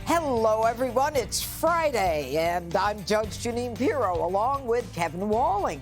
Hello, everyone. It's Friday, and I'm Judge Jeanine Pirro, along with Kevin Walling,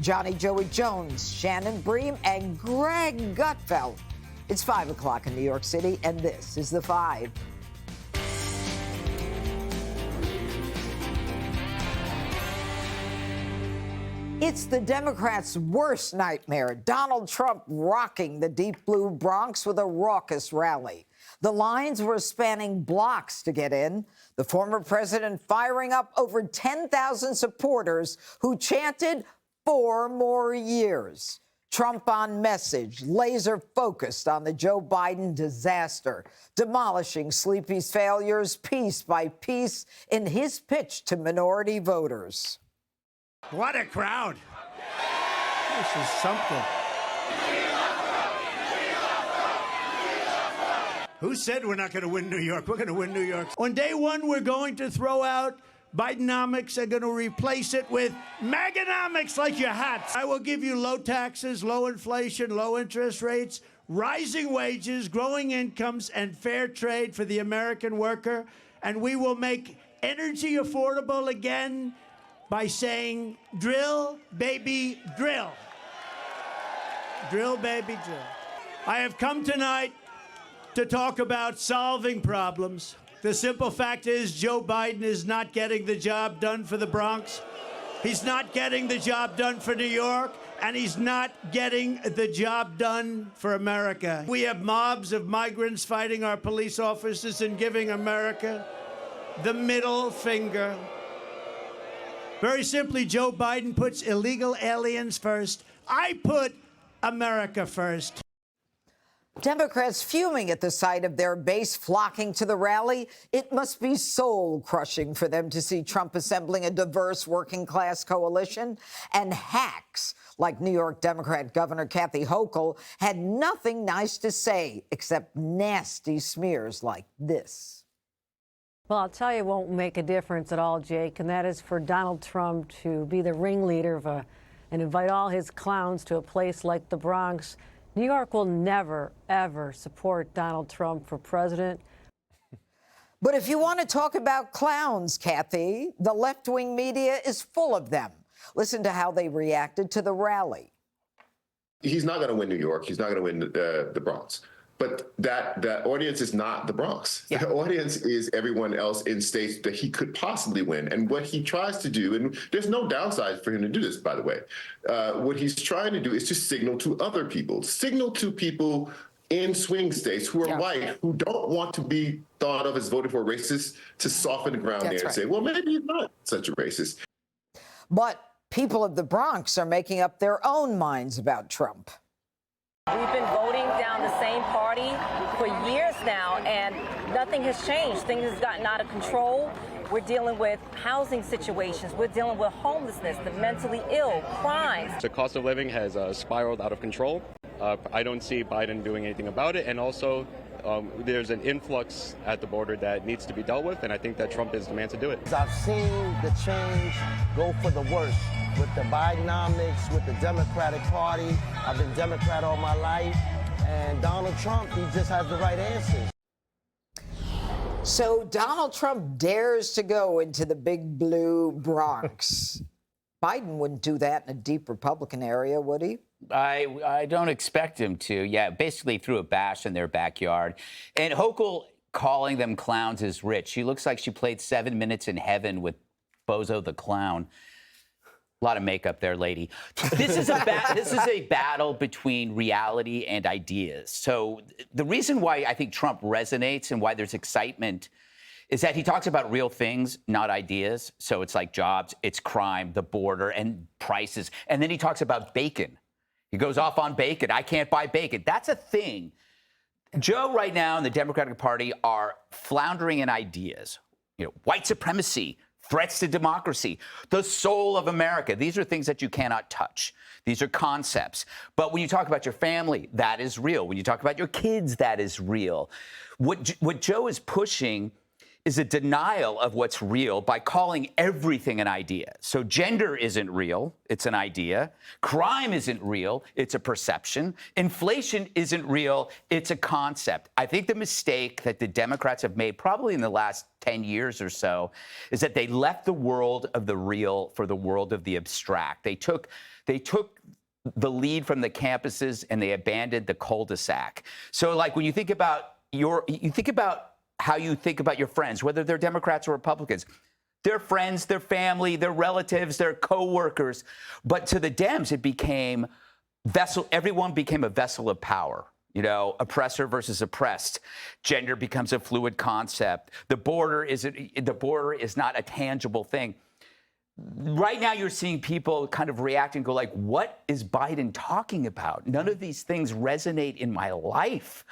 Johnny Joey Jones, Shannon Bream, and Greg Gutfeld. It's 5 o'clock in New York City, and this is The Five. It's the Democrats' worst nightmare. Donald Trump rocking the deep blue Bronx with a raucous rally. The lines were spanning blocks to get in. The former president firing up over 10,000 supporters who chanted 4 more years. Trump on message, laser focused on the Joe Biden disaster, demolishing Sleepy's failures piece by piece in his pitch to minority voters. What a crowd. This is something. Who said we're not going to win New York? We're going to win New York. On day one, we're going to throw out Bidenomics and going to replace it with Maganomics like your hats. I will give you low taxes, low inflation, low interest rates, rising wages, growing incomes, and fair trade for the American worker. And we will make energy affordable again by saying, drill, baby, drill. Drill, baby, drill. I have come tonight to talk about solving problems. The simple fact is Joe Biden is not getting the job done for the Bronx. He's not getting the job done for New York, and he's not getting the job done for America. We have mobs of migrants fighting our police officers and giving America the middle finger. Very simply, Joe Biden puts illegal aliens first. I put America first. Democrats fuming at the sight of their base flocking to the rally. It must be soul-crushing for them to see Trump assembling a diverse working-class coalition. And hacks like New York Democrat Governor Kathy Hochul had nothing nice to say except nasty smears like this. Well, I'll tell you, it won't make a difference at all, Jake, and that is for Donald Trump to be the ringleader of and invite all his clowns to a place like the Bronx. New York will never, ever support Donald Trump for president. But if you want to talk about clowns, Kathy, the left-wing media is full of them. Listen to how they reacted to the rally. He's not going to win New York. He's not going to win the Bronx. But that audience is not the Bronx. Yeah. The audience is everyone else in states that he could possibly win. And what he tries to do, and there's no downside for him to do this, by the way, what he's trying to do is to signal to other people, signal to people in swing states who are white, who don't want to be thought of as voting for racists, to soften the ground there and say, well, maybe he's not such a racist. But people of the Bronx are making up their own minds about Trump. We've been voting down the same party for years now, and nothing has changed. Things have gotten out of control. We're dealing with housing situations. We're dealing with homelessness, the mentally ill, crimes. The cost of living has spiraled out of control. I don't see Biden doing anything about it. And also, there's an influx at the border that needs to be dealt with, and I think that Trump is the man to do it. I've seen the change go for the worse. With the Bidenomics, with the Democratic Party. I've been Democrat all my life. And Donald Trump, he just has the right answers. So Donald Trump dares to go into the big blue Bronx. Biden wouldn't do that in a deep Republican area, would he? I don't expect him to. Yeah, basically threw a bash in their backyard. And Hochul calling them clowns is rich. She looks like she played 7 Minutes in Heaven with Bozo the Clown. A lot of makeup there, lady. This is a battle between reality and ideas. So the reason why I think Trump resonates and why there's excitement is that he talks about real things, not ideas. So it's like jobs, it's crime, the border, and prices. And then he talks about bacon. He goes off on bacon. I can't buy bacon. That's a thing. Joe right now and the Democratic Party are floundering in ideas. You know, white supremacy, threats to democracy, the soul of America. These are things that you cannot touch. These are concepts. But when you talk about your family, that is real. When you talk about your kids, that is real. What Joe is pushing is a denial of what's real by calling everything an idea. So gender isn't real, it's an idea. Crime isn't real, it's a perception. Inflation isn't real, it's a concept. I think the mistake that the Democrats have made probably in the last 10 years or so is that they left the world of the real for the world of the abstract. They took the lead from the campuses and they abandoned the cul-de-sac. So like when you think about how you think about your friends, whether they're Democrats or Republicans. They're friends, they're family, they're relatives, they're co-workers. But to the Dems, it became everyone became a vessel of power. You know, oppressor versus oppressed. Gender becomes a fluid concept. The border is not a tangible thing. Right now, you're seeing people kind of react and go like, what is Biden talking about? None of these things resonate in my life.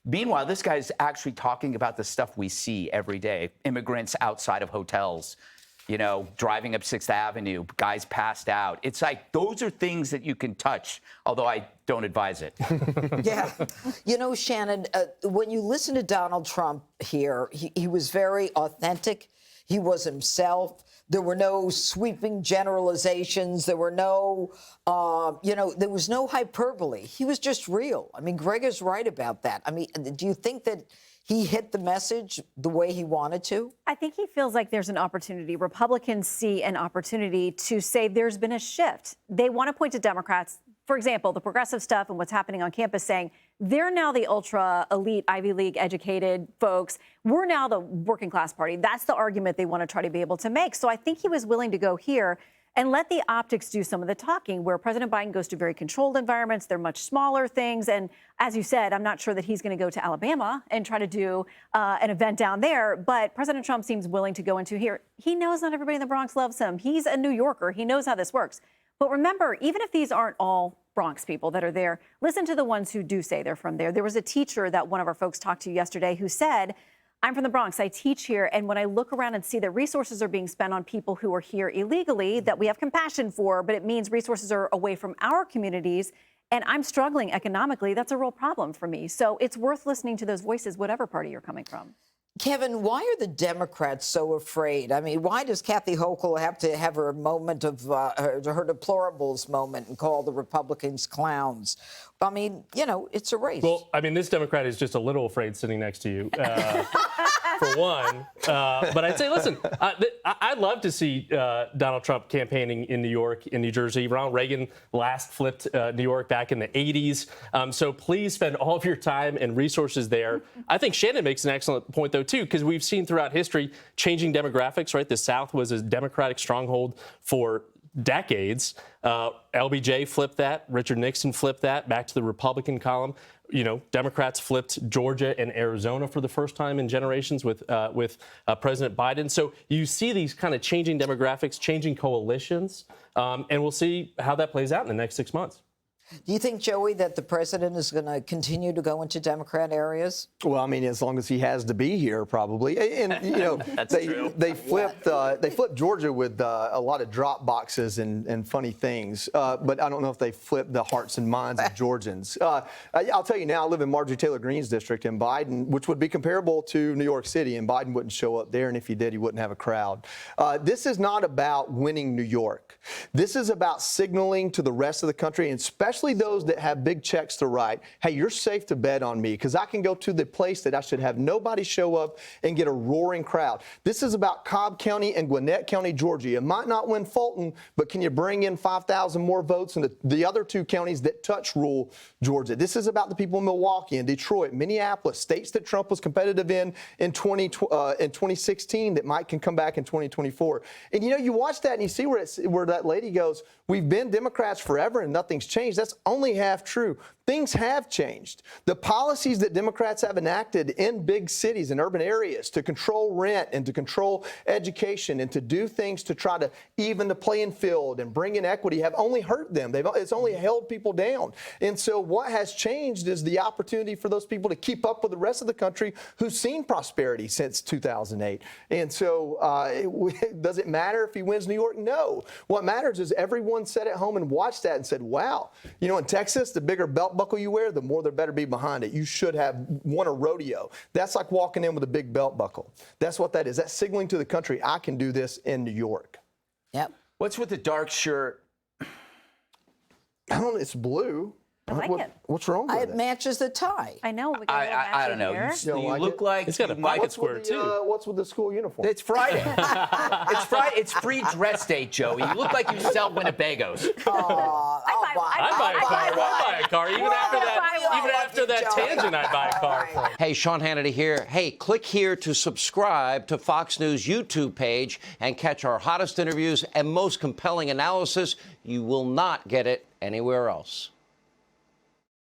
Meanwhile, this guy's actually talking about the stuff we see every day. Immigrants outside of hotels, you know, driving up 6th Avenue, guys passed out. It's like those are things that you can touch, although I don't advise it. Yeah. You know, Shannon, when you listen to Donald Trump here, he was very authentic. He was himself. There were no sweeping generalizations. There were no, there was no hyperbole. He was just real. I mean, Greg is right about that. I mean, do you think that he hit the message the way he wanted to? I think he feels like there's an opportunity. Republicans see an opportunity to say there's been a shift. They want to point to Democrats, for example, the progressive stuff and what's happening on campus, saying they're now the ultra elite Ivy League educated folks. We're now the working class party. That's the argument they want to try to be able to make. So I think he was willing to go here and let the optics do some of the talking, where President Biden goes to very controlled environments. They're much smaller things. And as you said, I'm not sure that he's going to go to Alabama and try to do an event down there. But President Trump seems willing to go into here. He knows not everybody in the Bronx loves him. He's a New Yorker. He knows how this works. But remember, even if these aren't all Bronx people that are there, listen to the ones who do say they're from there. There was a teacher that one of our folks talked to yesterday who said, I'm from the Bronx, I teach here, and when I look around and see that resources are being spent on people who are here illegally, that we have compassion for, but it means resources are away from our communities, and I'm struggling economically, that's a real problem for me. So it's worth listening to those voices, whatever party you're coming from. Kevin, why are the Democrats so afraid? I mean, why does Kathy Hochul have to have her moment of her deplorables moment and call the Republicans clowns? I mean, you know, it's a race. Well, I mean, this Democrat is just a little afraid sitting next to you, for one. But I'd say, listen, I'd love to see Donald Trump campaigning in New York, in New Jersey. Ronald Reagan last flipped New York back in the 80s. So please spend all of your time and resources there. I think Shannon makes an excellent point, though, too, because we've seen throughout history changing demographics, right? The South was a Democratic stronghold for decades. LBJ flipped that. Richard Nixon flipped that back to the Republican column. You know, Democrats flipped Georgia and Arizona for the first time in generations with President Biden. So you see these kind of changing demographics, changing coalitions, and we'll see how that plays out in the next 6 months. Do you think, Joey, that the president is going to continue to go into Democrat areas? Well, I mean, as long as he has to be here, probably. And you know, they flipped Georgia with a lot of drop boxes and funny things. But I don't know if they flipped the hearts and minds of Georgians. I'll tell you now, I live in Marjorie Taylor Greene's district, and Biden, which would be comparable to New York City, and Biden wouldn't show up there, and if he did, he wouldn't have a crowd. This is not about winning New York. This is about signaling to the rest of the country, and especially those that have big checks to write, hey, you're safe to bet on me because I can go to the place that I should have nobody show up and get a roaring crowd. This is about Cobb County and Gwinnett County, Georgia. You might not win Fulton, but can you bring in 5,000 more votes in the other two counties that touch rural Georgia? This is about the people in Milwaukee and Detroit, Minneapolis, states that Trump was competitive in 2016 that can come back in 2024. And, you know, you watch that and you see where that lady goes, we've been Democrats forever and nothing's changed. That's only half true. Things have changed. The policies that Democrats have enacted in big cities and urban areas to control rent and to control education and to do things to try to even the playing field and bring in equity have only hurt them. It's only held people down. And so what has changed is the opportunity for those people to keep up with the rest of the country who's seen prosperity since 2008. And so does it matter if he wins New York? No. What matters is everyone sat at home and watched that and said, wow, You know, in Texas, the bigger belt buckle you wear, the more there better be behind it. You should have won a rodeo. That's like walking in with a big belt buckle. That's what that is. That's signaling to the country, I can do this in New York. Yep. What's with the dark shirt? I don't know. It's blue. I like it. What's wrong with it? It matches the tie. I know. We got a little I don't know. matching You, here. you like look it? like It's got a you might- pocket square, too. What's with the school uniform? It's Friday. It's Friday. It's free dress day, Joey. You look like you sell Winnebagos. I'd buy a car. I'd buy a car. Even after that tangent, I'd buy a car. Hey, Sean Hannity here. Hey, click here to subscribe to Fox News YouTube page and catch our hottest interviews and most compelling analysis. You will not get it anywhere else.